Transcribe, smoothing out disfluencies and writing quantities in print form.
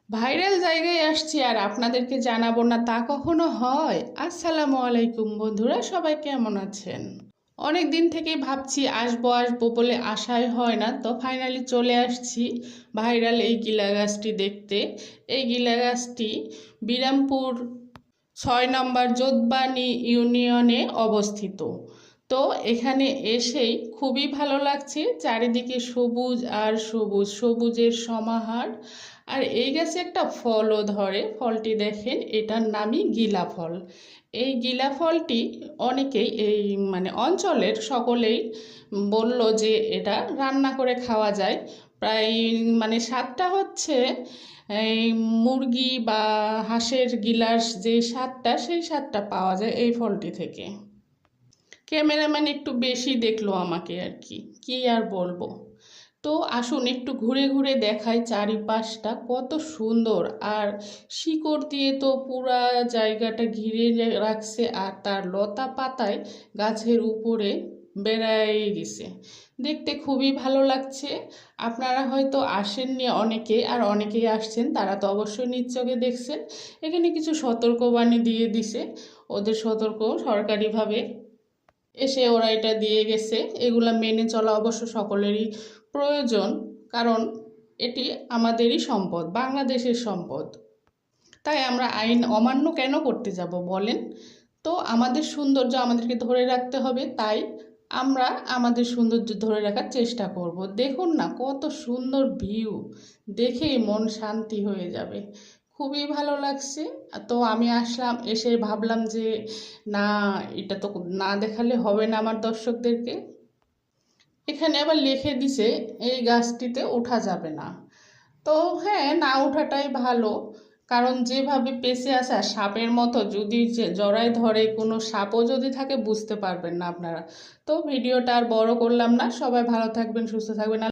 Viral জায়গায় আসছি আর আপনাদেরকে জানাবো না তা কখনো হয়। আসসালামু আলাইকুম বন্ধুরা, সবাই কেমন আছেন? অনেক দিন থেকেই ভাবছি আসবো আসবো বলে আশাই হয় না, তো ফাইনালি চলে আসছি ভাইরাল এই গিলা গাছটি দেখতে। এই গিলা গাছটি বিরামপুর 6 নম্বর যোধবানী ইউনিয়নে অবস্থিত। তো এখানে এসেই খুবই ভালো লাগছে, চারিদিকে সবুজ আর সবুজ, সবুজের সমাহার। আর এই গাছে একটা ফলও ধরে, ফলটি দেখেন, এটার নামই গিলা ফল। এই গিলা ফলটি অনেকেই এই অঞ্চলের সকলেই বলল যে এটা রান্না করে খাওয়া যায়। প্রায় স্বাদটা হচ্ছে এই মুরগি বা হাঁসের গিলাস যে স্বাদটা, সেই স্বাদটা পাওয়া যায় এই ফলটি থেকে। ক্যামেরাম্যান একটু বেশি দেখলো আমাকে আর কি, কি আর বলবো। তো আসুন একটু ঘুরে ঘুরে দেখাই চারিপাশটা কত সুন্দর। আর শিকড় দিয়ে তো পুরা জায়গাটা ঘিরে রাখছে, আর তার লতা পাতায় গাছের উপরে বেড়াই গেছে। দেখতে খুবই ভালো লাগছে। আপনারা হয়তো আসেননি অনেকে, আর অনেকেই আসছেন, তারা তো অবশ্যই নিজ চোখে দেখছেন। এখানে কিছু সতর্কবাণী দিয়ে দিছে, ওদের সতর্ক সরকারিভাবে এসে ওরা এটা দিয়ে গেছে। এগুলা মেনে চলা অবশ্য সকলেরই প্রয়োজন, কারণ এটি আমাদেরই সম্পদ, বাংলাদেশের সম্পদ। তাই আমরা আইন অমান্য কেন করতে যাব বলেন? তো আমাদের সৌন্দর্য আমাদেরকে ধরে রাখতে হবে, তাই আমরা আমাদের সৌন্দর্য ধরে রাখার চেষ্টা করব। দেখুন না কত সুন্দর ভিউ, দেখেই মন শান্তি হয়ে যাবে। খুবই ভালো লাগছে। তো আমি আসলাম, এসে ভাবলাম যে না, এটা তো না দেখালে হবে না আমার দর্শকদেরকে। এখানে আবার লিখে দিছে এই গাছটিতে ওঠা যাবে না। তো হ্যাঁ, না ওঠাটাই ভালো, কারণ যেভাবে পেঁচে আছে আর সাপের মতো যদি জড়ায় ধরে, কোনো সাপও যদি থাকে বুঝতে পারবেন না আপনারা। তো ভিডিওটা আর বড় করলাম না, সবাই ভালো থাকবেন, সুস্থ থাকবেন।